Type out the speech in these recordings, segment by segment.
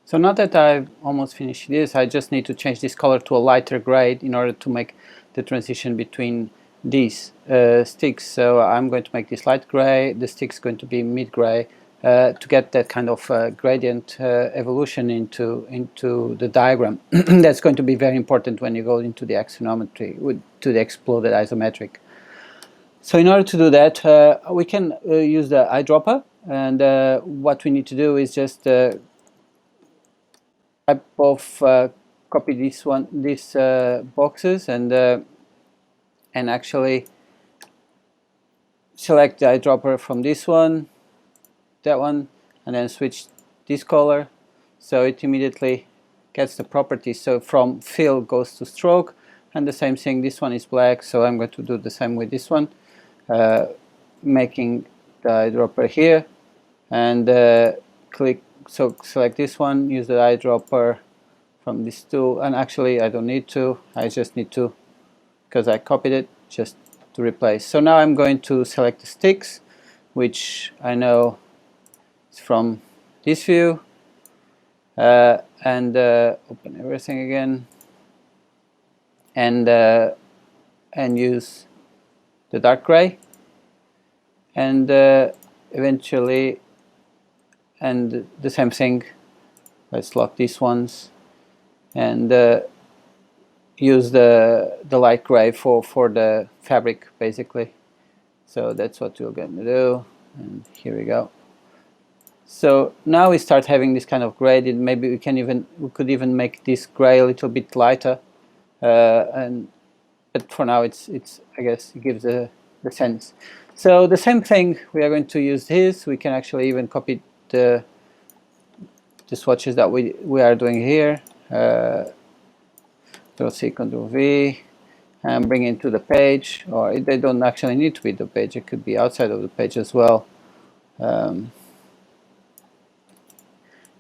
So now that I've almost finished this, I just need to change this color to a lighter gray in order to make the transition between these sticks. So I'm going to make this light gray, the stick's going to be mid gray, to get that kind of gradient evolution into the diagram. That's going to be very important when you go into the axonometry, to the exploded isometric. So in order to do that, we can use the eyedropper, and what we need to do is just type of copy these boxes, and actually select the eyedropper from this one, that one, and then switch this color, so it immediately gets the properties. So from fill goes to stroke, and the same thing, this one is black, so I'm going to do the same with this one, making the eyedropper here, and select this one, use the eyedropper from this tool, and actually I don't need to, I just need to, because I copied it, just to replace. So now I'm going to select the sticks, which I know is from this view, and open everything again, and use the dark gray, and eventually, and the same thing, let's lock these ones, and use the light gray for the fabric, basically. So that's what we're going to do, and here we go. So now we start having this kind of gradient. Maybe we could even make this gray a little bit lighter, but for now it's I guess it gives the sense. So the same thing, we are going to use this. We can actually even copy the swatches that we are doing here. Control-C, Control-V, and bring it to the page, or they don't actually need to be the page, it could be outside of the page as well.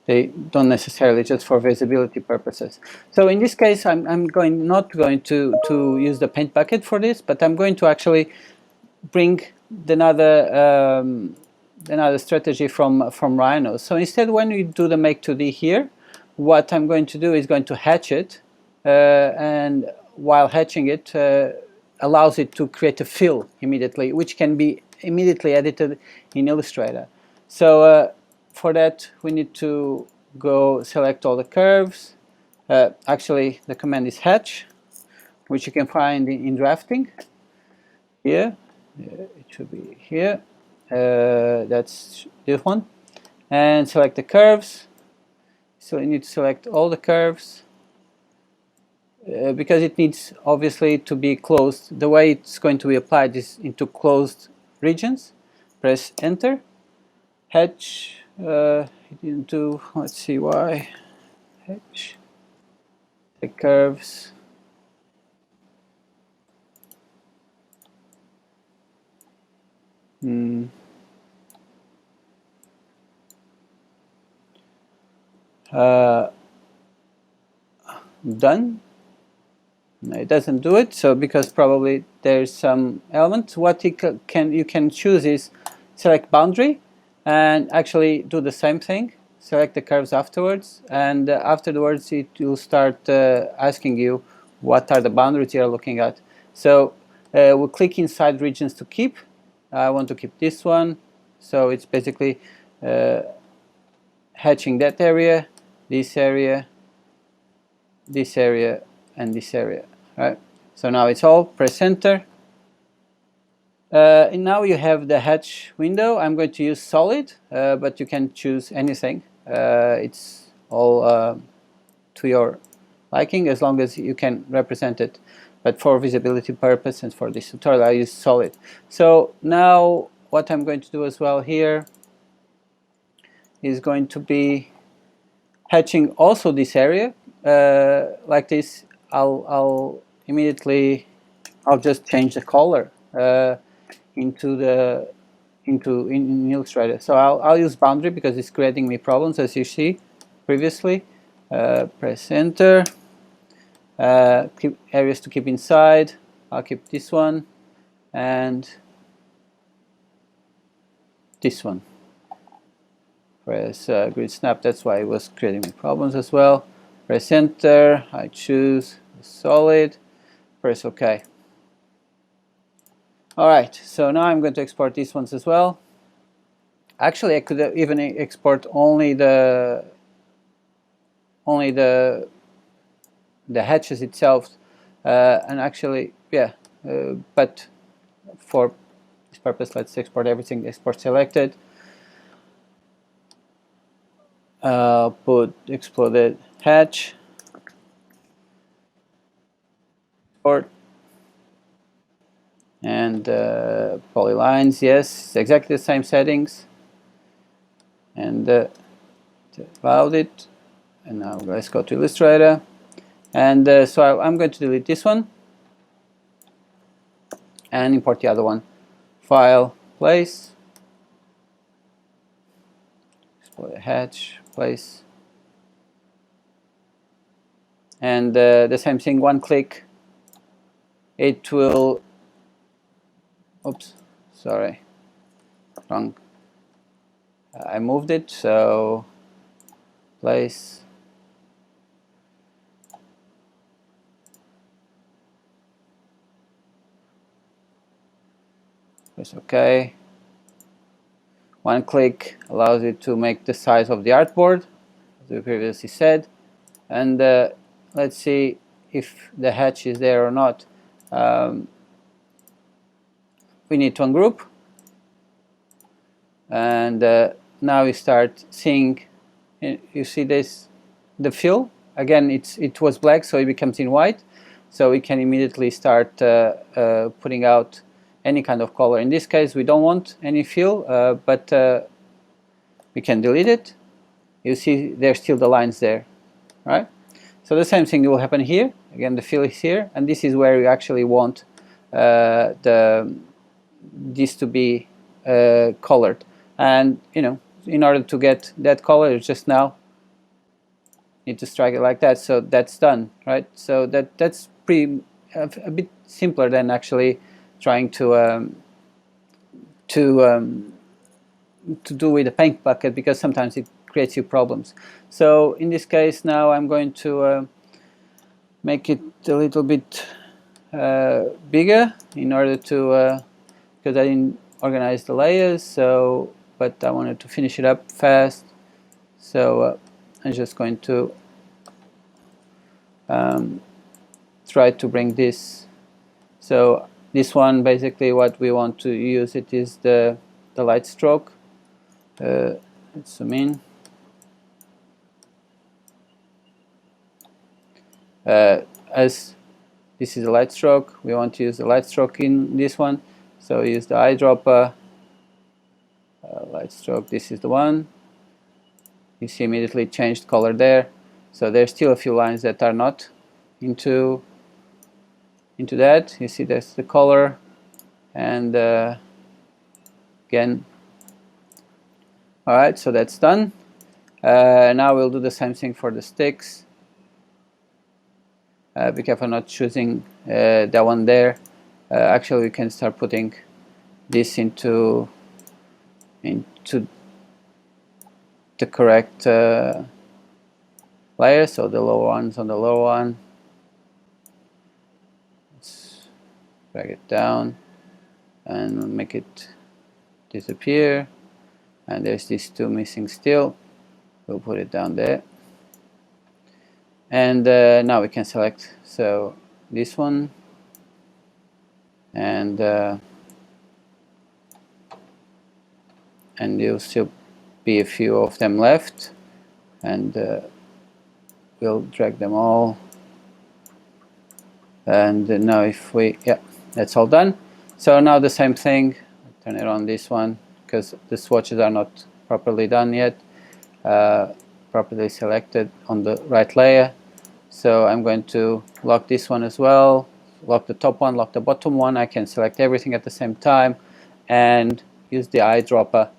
They don't necessarily, just for visibility purposes. So in this case, I'm not going to use the paint bucket for this, but I'm going to actually bring another strategy from Rhino. So instead, when we do the make 2D here, what I'm going to do is going to hatch it, and while hatching it, allows it to create a fill immediately, which can be immediately edited in Illustrator. So for that, we need to go select all the curves. Actually, the command is hatch, which you can find in drafting here. It should be here. That's this one. And select the curves. So you need to select all the curves, because it needs obviously to be closed. The way it's going to be applied is into closed regions. Press enter. Hatch. It didn't do. Let's see why. Hatch. The curves. Done. No, it doesn't do it. So because probably there's some element. What you can choose is select boundary, and actually do the same thing. Select the curves afterwards, and afterwards it will start asking you what are the boundaries you are looking at. So we'll click inside regions to keep. I want to keep this one, so it's basically hatching that area, this area, this area, and this area. Right? So now it's all. Press enter. And now you have the hatch window. I'm going to use solid, but you can choose anything. It's all to your liking, as long as you can represent it. But for visibility purpose and for this tutorial, I use solid. So now what I'm going to do as well here is going to be hatching also this area, like this. I'll just change the color in Illustrator. So I'll use boundary because it's creating me problems, as you see previously. Press enter. Keep areas to keep inside. I'll keep this one and this one. Press grid snap, that's why it was creating me problems as well. Press enter, I choose solid, press OK. Alright, so now I'm going to export these ones as well. Actually, I could even export only the hatches itself, and actually, yeah, but for this purpose, let's export everything. Export selected. Put exploded hatch. Export. And polylines, yes, exactly the same settings. And allowed it. And now let's go to Illustrator. And so I'm going to delete this one and import the other one. File, place, explode hatch, place. And the same thing, one click, it will, oops, sorry, wrong. I moved it, so place, press OK. One click allows you to make the size of the artboard, as we previously said. And let's see if the hatch is there or not. We need to ungroup. And now we start seeing, you see this, the fill. Again, it was black, so it becomes in white. So we can immediately start putting out any kind of color. In this case, we don't want any fill, but we can delete it. You see there's still the lines there, right? So the same thing will happen here. Again, the fill is here, and this is where we actually want this to be colored. And in order to get that color, it's just now need to strike it like that. So that's done, right? So that's pretty a bit simpler than actually trying to do with a paint bucket, because sometimes it creates you problems. So in this case, now I'm going to make it a little bit bigger in order to because I didn't organize the layers, so but I wanted to finish it up fast, so I'm just going to try to bring this. So this one, basically what we want to use it is the light stroke. Let's zoom in. As this is a light stroke, we want to use the light stroke in this one. So use the eyedropper, light stroke, this is the one. You see immediately changed color there. So there's still a few lines that are not into that. You see that's the color. And again, alright, so that's done. Now we'll do the same thing for the sticks. Be careful not choosing that one there. Actually, we can start putting this into the correct layer. So the lower one's on the lower one. Let's drag it down and make it disappear. And there's these two missing still. We'll put it down there. And now we can select, so this one, and there'll still be a few of them left, and we'll drag them all. And now if we, yeah, that's all done. So now the same thing, turn it on this one, because the swatches are not properly done yet, properly selected on the right layer. So I'm going to lock this one as well, lock the top one, lock the bottom one. I can select everything at the same time and use the eyedropper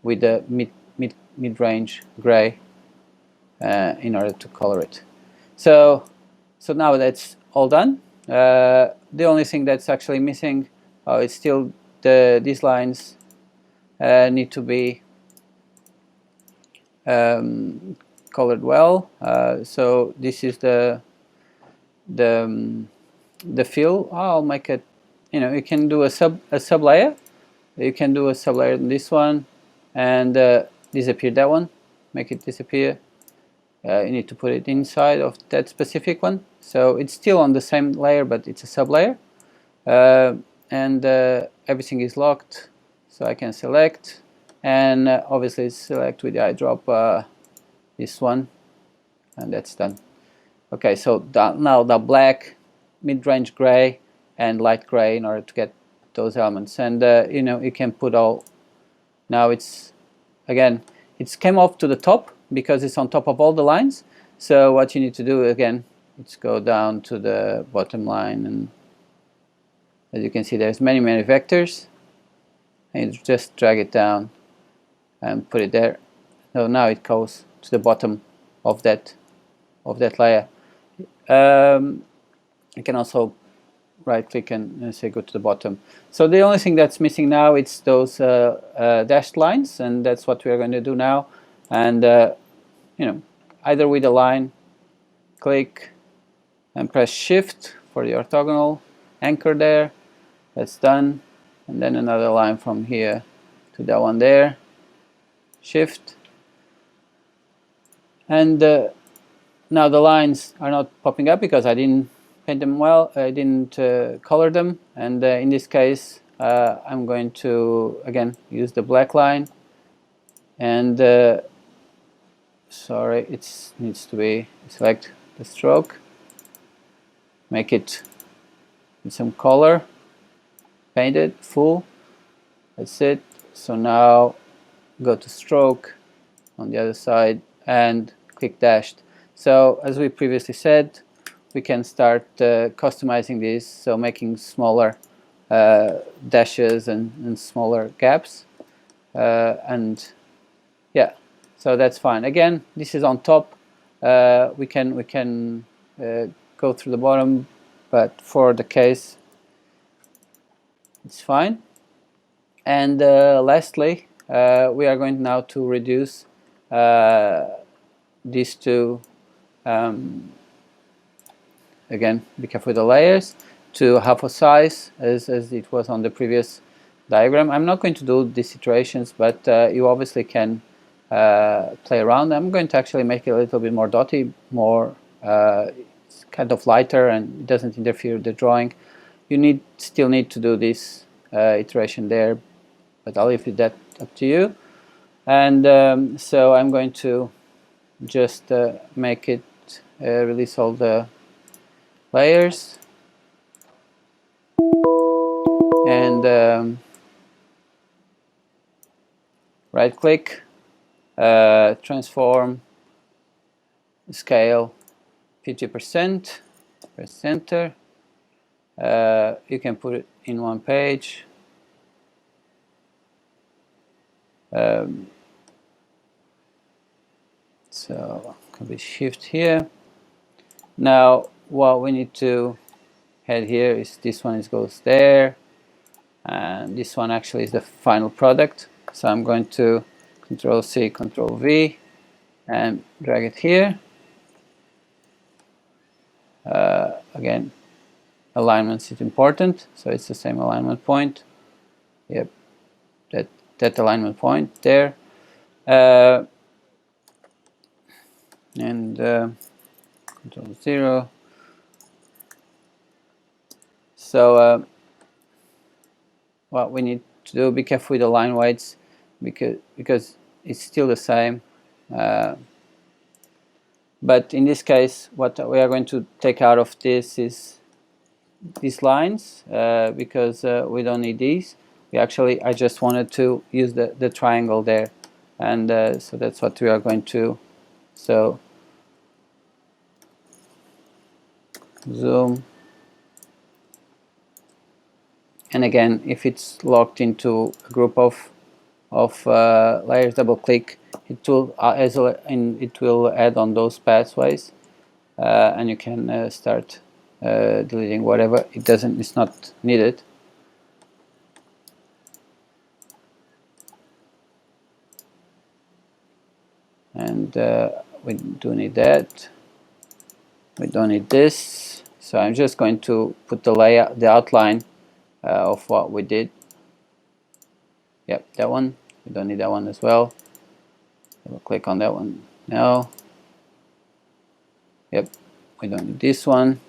with the mid-range gray in order to color it. So now that's all done. The only thing that's actually missing is still these lines need to be colored well. So this is the fill. I'll make it, you can do a sub layer. You can do a sub layer in this one and disappear that one, make it disappear. You need to put it inside of that specific one, so it's still on the same layer but it's a sub layer. And everything is locked, so I can select and obviously select with the eyedrop this one, and that's done. Okay, so now the black, mid-range gray and light gray in order to get those elements. And you can put all, now it's, again, it's came off to the top because it's on top of all the lines. So what you need to do again, is go down to the bottom line, and as you can see there's many vectors, and you just drag it down and put it there. So now it goes to the bottom of that layer. You can also right click and say go to the bottom. So the only thing that's missing now it's those dashed lines, and that's what we're going to do now. And either with a line, click and press shift for the orthogonal, anchor there, that's done. And then another line from here to that one there, shift. And now the lines are not popping up because I didn't paint them well, I didn't color them. And in this case I'm going to again use the black line, and sorry, it needs to be, select the stroke, make it with some color, paint it full, that's it. So now go to stroke on the other side and click dashed. So as we previously said, we can start customizing this, so making smaller dashes and smaller gaps, and yeah, so that's fine. Again, this is on top. We can go through the bottom, but for the case it's fine. And lastly, we are going now to reduce these two, again, be careful with the layers, to half a size as it was on the previous diagram. I'm not going to do these iterations, but you obviously can play around. I'm going to actually make it a little bit more dotty, more it's kind of lighter, and it doesn't interfere with the drawing. You still need to do this iteration there, but I'll leave that up to you. And so I'm going to just make it release all the layers, and right click, transform, scale 50%, press enter. You can put it in one page. So can be shift here. Now what we need to add here is this one goes there, and this one actually is the final product. So I'm going to Control C, Control V, and drag it here. Again, alignments is important, so it's the same alignment point. Yep, that alignment point there. And Control 0. So what we need to do, be careful with the line weights because it's still the same. But in this case, what we are going to take out of this is these lines, because we don't need these. I just wanted to use the triangle there, and so that's what we are going to. So zoom, and again, if it's locked into a group of layers, double click, it will it will add on those pathways, and you can start deleting whatever it's not needed. and we do need that. We don't need this, so I'm just going to put the layout, the outline of what we did. Yep, that one. We don't need that one as well. We'll click on that one now. Yep, we don't need this one.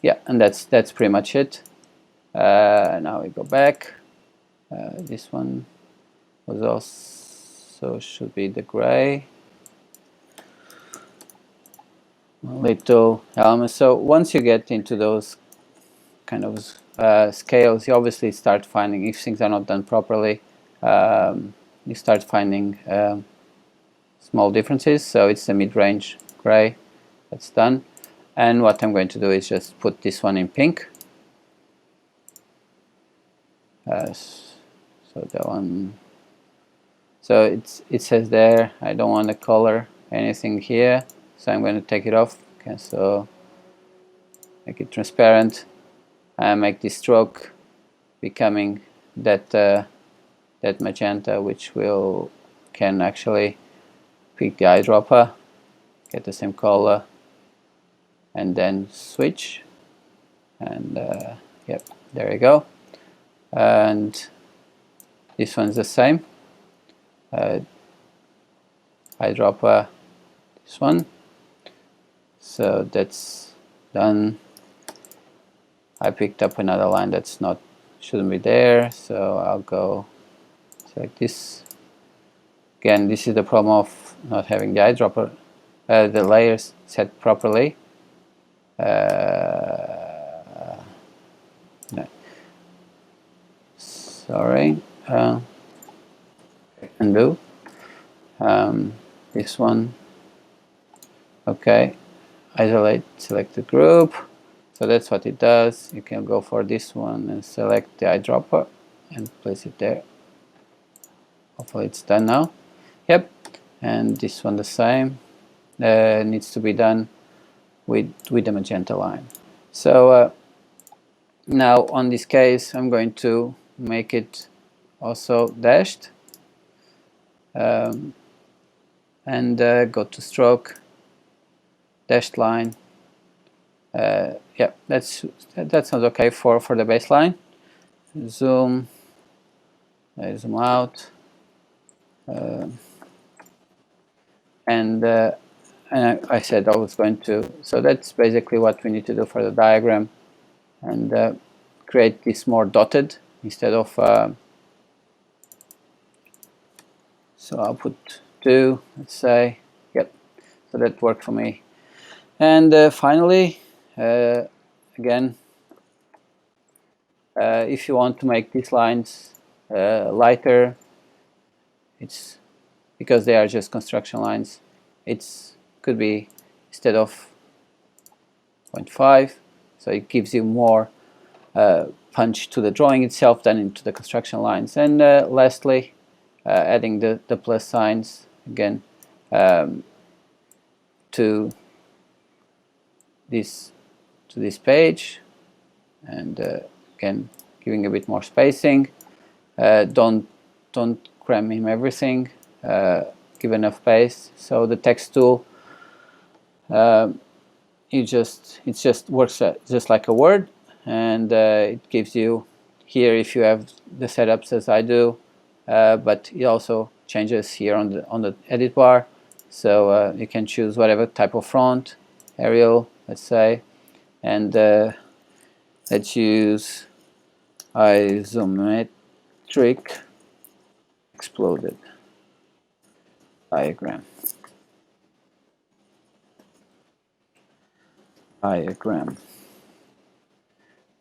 Yeah, and that's pretty much it. Now we go back. This one was also should be the gray. Little elements. So once you get into those kind of scales, you obviously start finding, if things are not done properly, you start finding small differences. So it's the mid-range gray that's done. And what I'm going to do is just put this one in pink. So that one, so it says there I don't want to color anything here, so I'm going to take it off. Okay, so make it transparent and make the stroke becoming that that magenta, which can actually pick the eyedropper, get the same color, and then switch, and yep, there you go. And this one's the same. Eyedropper, this one. So that's done. I picked up another line that's shouldn't be there, so I'll go select this. Again, this is the problem of not having the eyedropper, the layers set properly. No. Sorry. Undo. This one. Okay. Isolate selected group. So that's what it does. You can go for this one and select the eyedropper and place it there. Hopefully it's done now. Yep. And this one the same. Needs to be done with the magenta line. So now on this case I'm going to make it also dashed, and go to stroke, dashed line. Yeah, that sounds okay for the baseline. Zoom out, and I said I was going to, so that's basically what we need to do for the diagram, and create this more dotted instead of so I'll put 2, let's say. Yep, so that worked for me. And finally, again, if you want to make these lines lighter, it's because they are just construction lines, it's could be instead of 0.5, so it gives you more punch to the drawing itself than into the construction lines. And lastly, adding the plus signs again to this page, and again giving a bit more spacing. Don't cram in everything. Give enough space. So the text tool, it just works just like a Word, and it gives you here, if you have the setups as I do, but it also changes here on the edit bar. So you can choose whatever type of font, Arial, let's say, and let's use Isometric exploded diagram.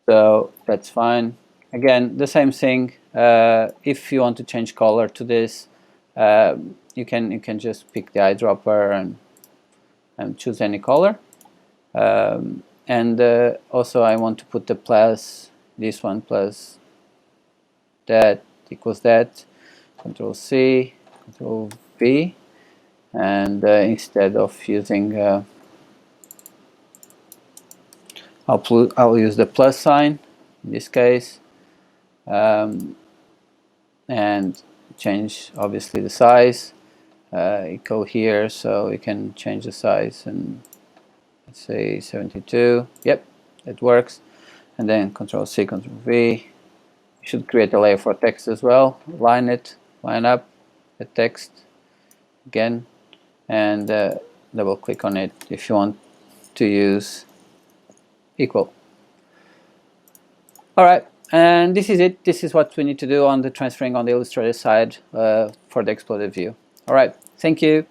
So that's fine. Again, the same thing. If you want to change color to this, you can just pick the eyedropper and choose any color. And also I want to put the plus, this one plus that equals that. Control C, Control V, and instead of using I'll use the plus sign in this case, and change obviously the size, equal here, so we can change the size and let's say 72. Yep, it works. And then Control C, Control V. You should create a layer for text as well. Line it, line up the text again, and double click on it if you want to use equal. All right, and this is it. This is what we need to do on the transferring on the Illustrator side for the exploded view. All right, thank you.